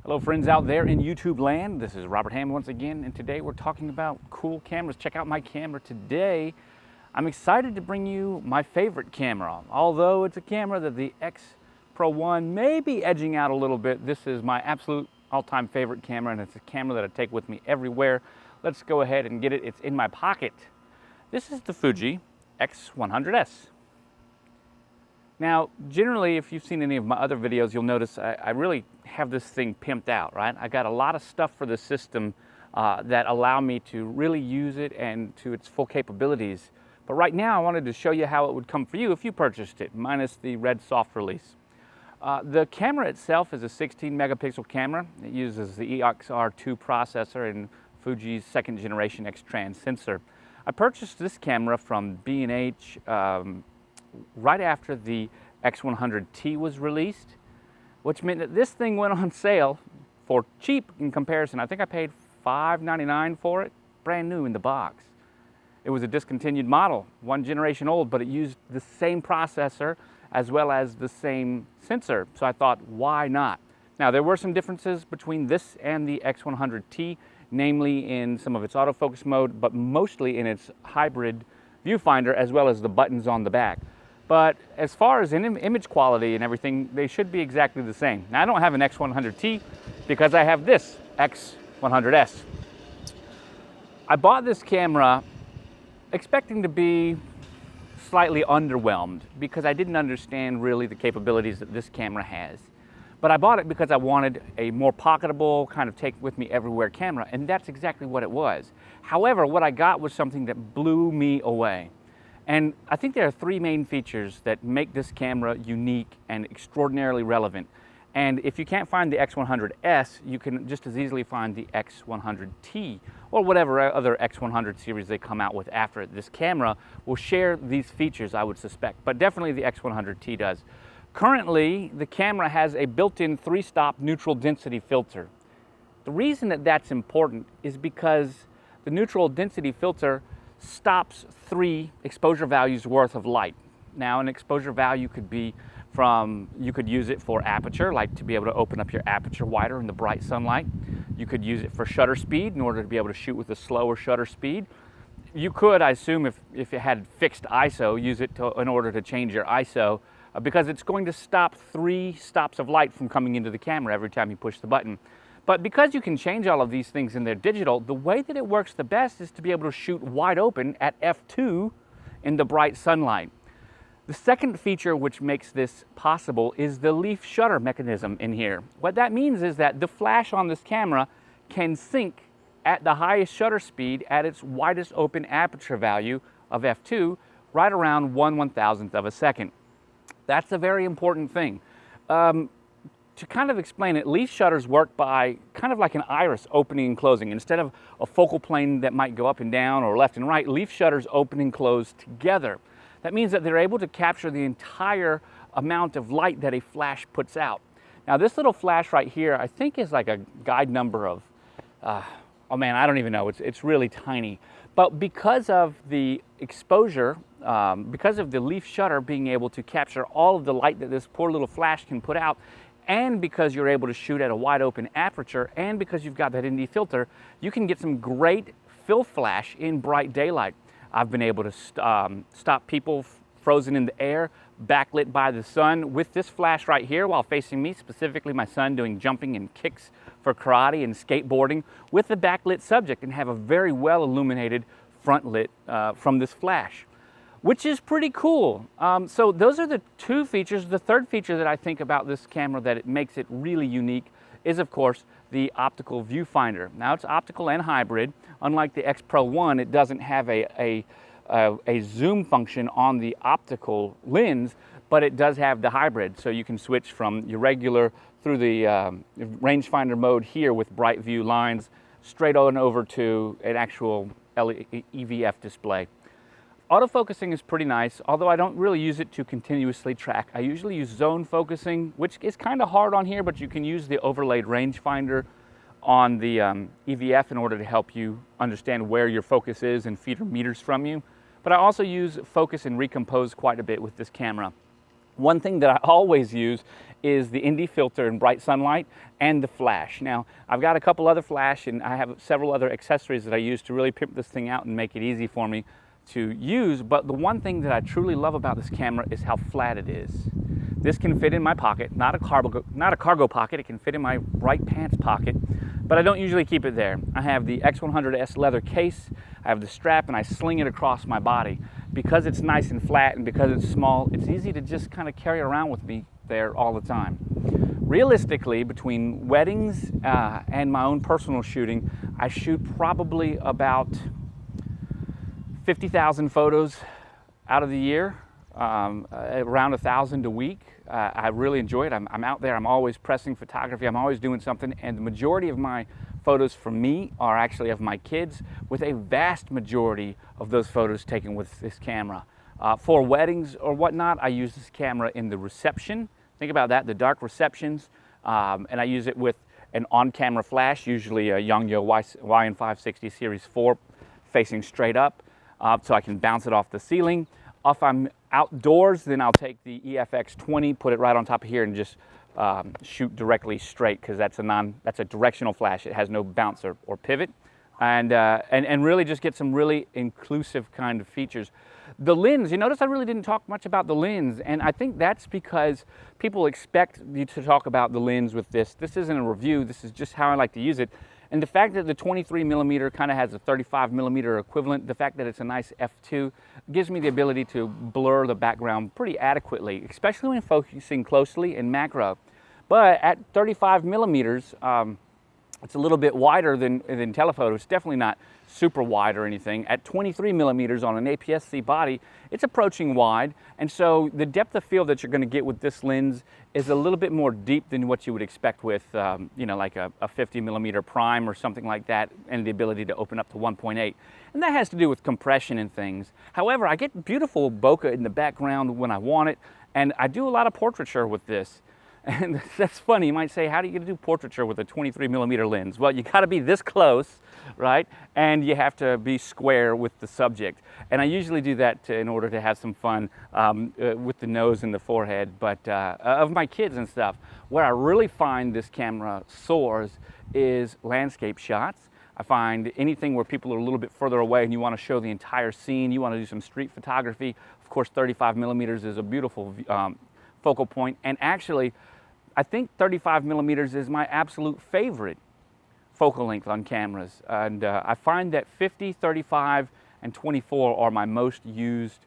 Hello friends out there in YouTube land, this is Robert Hamm once again, and today we're talking about cool cameras. Check out my camera today. I'm excited to bring you my favorite camera. Although it's a camera that the X Pro 1 may be edging out a little bit, this is my absolute all-time favorite camera, and it's a camera that I take with me everywhere. Let's go ahead and get it. It's in my pocket. This is the Fuji x100s. Now, generally, if you've seen any of my other videos, you'll notice I really have this thing pimped out, right? I got a lot of stuff for the system that allow me to really use it and to its full capabilities. But right now, I wanted to show you how it would come for you if you purchased it, minus the red soft release. The camera itself is a 16 megapixel camera. It uses the XR2 processor and Fuji's second generation X-Trans sensor. I purchased this camera from B&H right after the X100T was released, which meant that this thing went on sale for cheap in comparison. I think I paid $5.99 for it, brand new in the box. It was a discontinued model, one generation old, but it used the same processor as well as the same sensor. So I thought, why not? Now, there were some differences between this and the X100T, namely in some of its autofocus mode, but mostly in its hybrid viewfinder as well as the buttons on the back. But as far as image quality and everything, they should be exactly the same. Now, I don't have an X100T because I have this X100s. I bought this camera expecting to be slightly underwhelmed because I didn't understand really the capabilities that this camera has. But I bought it because I wanted a more pocketable, kind of take with me everywhere camera, and that's exactly what it was. However, what I got was something that blew me away. And I think there are three main features that make this camera unique and extraordinarily relevant. And if you can't find the X100S, you can just as easily find the X100T or whatever other X100 series they come out with after it. This camera will share these features, I would suspect, but definitely the X100T does. Currently, the camera has a built-in 3-stop neutral density filter. The reason that that's important is because the neutral density filter stops 3 exposure values worth of light. Now, an exposure value could be from, you could use it for aperture, like to be able to open up your aperture wider in the bright sunlight. You could use it for shutter speed in order to be able to shoot with a slower shutter speed. You could, I assume, if it had fixed ISO, use it in order to change your ISO, because it's going to stop 3 stops of light from coming into the camera every time you push the button. But because you can change all of these things in their digital, the way that it works the best is to be able to shoot wide open at f2 in the bright sunlight. The second feature which makes this possible is the leaf shutter mechanism in here. What that means is that the flash on this camera can sync at the highest shutter speed at its widest open aperture value of f2, right around 1/1000th of a second. That's a very important thing. To kind of explain it, leaf shutters work by kind of like an iris opening and closing. Instead of a focal plane that might go up and down or left and right, leaf shutters open and close together. That means that they're able to capture the entire amount of light that a flash puts out. Now, this little flash right here, I think is like a guide number of, oh man, I don't even know, it's really tiny. But because of the exposure, because of the leaf shutter being able to capture all of the light that this poor little flash can put out, and because you're able to shoot at a wide open aperture, and because you've got that ND filter, you can get some great fill flash in bright daylight. I've been able to stop people frozen in the air, backlit by the sun with this flash right here while facing me, specifically my son doing jumping and kicks for karate and skateboarding with the backlit subject, and have a very well illuminated front lit from this flash, which is pretty cool. So those are the two features. The third feature that I think about this camera that it makes it really unique is, of course, the optical viewfinder. Now, it's optical and hybrid. Unlike the X Pro 1, it doesn't have a zoom function on the optical lens, but it does have the hybrid. So you can switch from your regular through the rangefinder mode here with bright view lines straight on over to an actual EVF display. Autofocusing is pretty nice, although I don't really use it to continuously track. I usually use zone focusing, which is kind of hard on here, but you can use the overlaid rangefinder on the EVF in order to help you understand where your focus is in feet or meters from you. But I also use focus and recompose quite a bit with this camera. One thing that I always use is the ND filter in bright sunlight and the flash. Now, I've got a couple other flash and I have several other accessories that I use to really pimp this thing out and make it easy for me to use, but the one thing that I truly love about this camera is how flat it is. This can fit in my pocket, not a cargo pocket, it can fit in my right pants pocket, but I don't usually keep it there. I have the x100s leather case, I have the strap, and I sling it across my body. Because it's nice and flat and because it's small, it's easy to just kind of carry around with me there all the time. Realistically, between weddings and my own personal shooting, I shoot probably about 50,000 photos out of the year, around 1,000 a week. I really enjoy it. I'm out there, I'm always pressing photography, I'm always doing something, and the majority of my photos for me are actually of my kids, with a vast majority of those photos taken with this camera. For weddings or whatnot, I use this camera in the reception. Think about that, the dark receptions, and I use it with an on-camera flash, usually a Yongnuo YN560 Series 4 facing straight up, so I can bounce it off the ceiling. If I'm outdoors, then I'll take the EFX20, put it right on top of here and just shoot directly straight, because that's a directional flash. It has no bounce or pivot, and really just get some really inclusive kind of features. The lens, you notice I really didn't talk much about the lens, and I think that's because people expect you to talk about the lens with this. This isn't a review, this is just how I like to use it. And the fact that the 23mm kind of has a 35mm equivalent, the fact that it's a nice f2, gives me the ability to blur the background pretty adequately, especially when focusing closely in macro. But at 35mm, it's a little bit wider than telephoto. It's definitely not super wide or anything. At 23mm on an APS-C body, it's approaching wide, and so the depth of field that you're going to get with this lens is a little bit more deep than what you would expect with, you know, like a 50mm prime or something like that, and the ability to open up to 1.8. And that has to do with compression and things. However, I get beautiful bokeh in the background when I want it, and I do a lot of portraiture with this. And that's funny, you might say, how do you do portraiture with a 23mm lens? Well, you gotta be this close, right? And you have to be square with the subject. And I usually do that in order to have some fun with the nose and the forehead, but of my kids and stuff. Where I really find this camera soars is landscape shots. I find anything where people are a little bit further away and you want to show the entire scene, you want to do some street photography. Of course, 35mm is a beautiful focal point, and actually, I think 35mm is my absolute favorite focal length on cameras, and I find that 50, 35, and 24 are my most used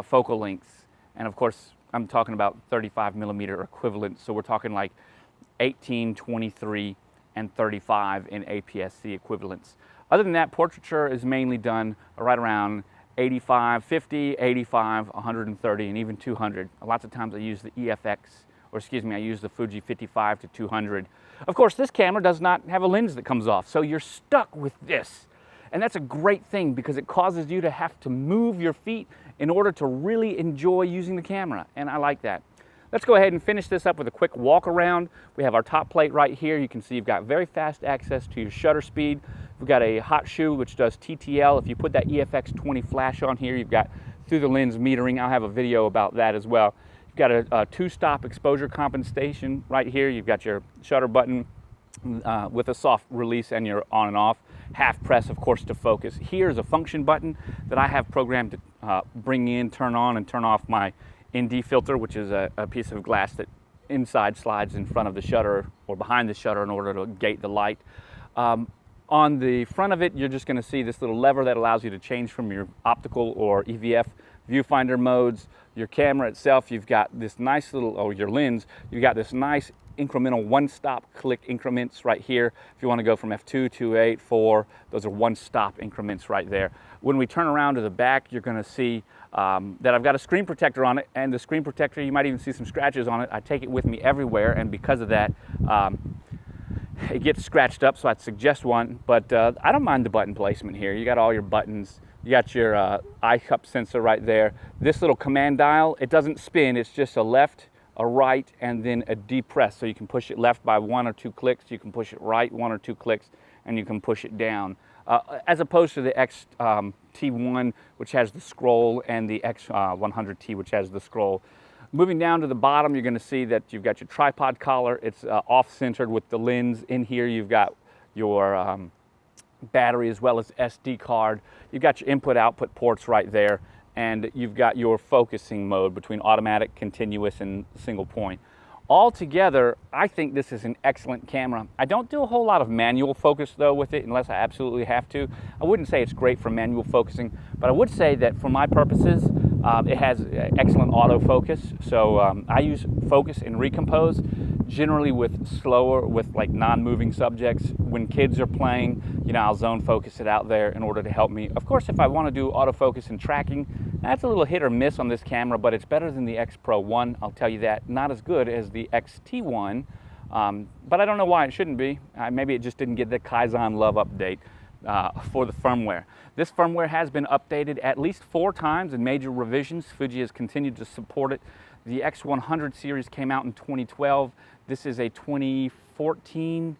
focal lengths, and of course I'm talking about 35mm equivalent, so we're talking like 18, 23, and 35 in APS-C equivalents. Other than that, portraiture is mainly done right around 85, 50, 85, 130, and even 200. Lots of times I use the EFX, or excuse me, I use the Fuji 55 to 200. Of course, this camera does not have a lens that comes off, so you're stuck with this. And that's a great thing because it causes you to have to move your feet in order to really enjoy using the camera, and I like that. Let's go ahead and finish this up with a quick walk around. We have our top plate right here. You can see you've got very fast access to your shutter speed. We've got a hot shoe which does TTL. If you put that EFX20 flash on here, you've got through the lens metering. I'll have a video about that as well. You've got a two-stop exposure compensation right here. You've got your shutter button with a soft release and your on and off. Half press, of course, to focus. Here's a function button that I have programmed to bring in, turn on, and turn off my ND filter, which is a piece of glass that inside slides in front of the shutter or behind the shutter in order to gate the light. On the front of it, you're just going to see this little lever that allows you to change from your optical or EVF viewfinder modes. Your camera itself, you've got this nice little, or your lens, you've got this nice incremental one-stop click increments right here. If you want to go from f2 to 8, 4, those are one-stop increments right there. When we turn around to the back, you're going to see that I've got a screen protector on it, and the screen protector, you might even see some scratches on it. I take it with me everywhere, and because of that, it gets scratched up, so I'd suggest one, but I don't mind the button placement here. You got all your buttons. You got your eye cup sensor right there. This little command dial, it doesn't spin, it's just a left, a right, and then a depress. So you can push it left by 1 or 2 clicks, you can push it right 1 or 2 clicks, and you can push it down. As opposed to the XT1, which has the scroll, and the X100T, which has the scroll. Moving down to the bottom, you're going to see that you've got your tripod collar. It's off-centered with the lens. In here, you've got your battery as well as SD card. You've got your input-output ports right there, and you've got your focusing mode between automatic, continuous, and single point. Altogether, I think this is an excellent camera. I don't do a whole lot of manual focus though with it unless I absolutely have to. I wouldn't say it's great for manual focusing, but I would say that for my purposes, it has excellent autofocus. So I use focus and recompose generally with like non-moving subjects. When kids are playing, you know, I'll zone focus it out there in order to help me. Of course, if I want to do autofocus and tracking, that's a little hit or miss on this camera, but it's better than the X Pro 1, I'll tell you that. Not as good as the XT1, but I don't know why it shouldn't be. Maybe it just didn't get the Kaizen Love update for the firmware. This firmware has been updated at least 4 times in major revisions. Fuji has continued to support it. The X100 series came out in 2012. This is a 2014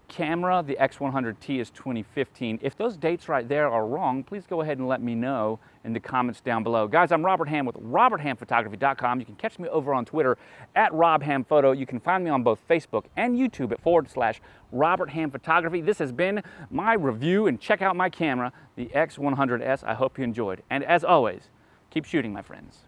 camera. The X100T is 2015. If those dates right there are wrong, please go ahead and let me know in the comments down below. Guys, I'm Robert Hamm with RobertHammPhotography.com. You can catch me over on Twitter at RobHammPhoto. You can find me on both Facebook and YouTube at /RobertHammPhotography. This has been my review, and check out my camera, the X100s. I hope you enjoyed. And as always, keep shooting, my friends.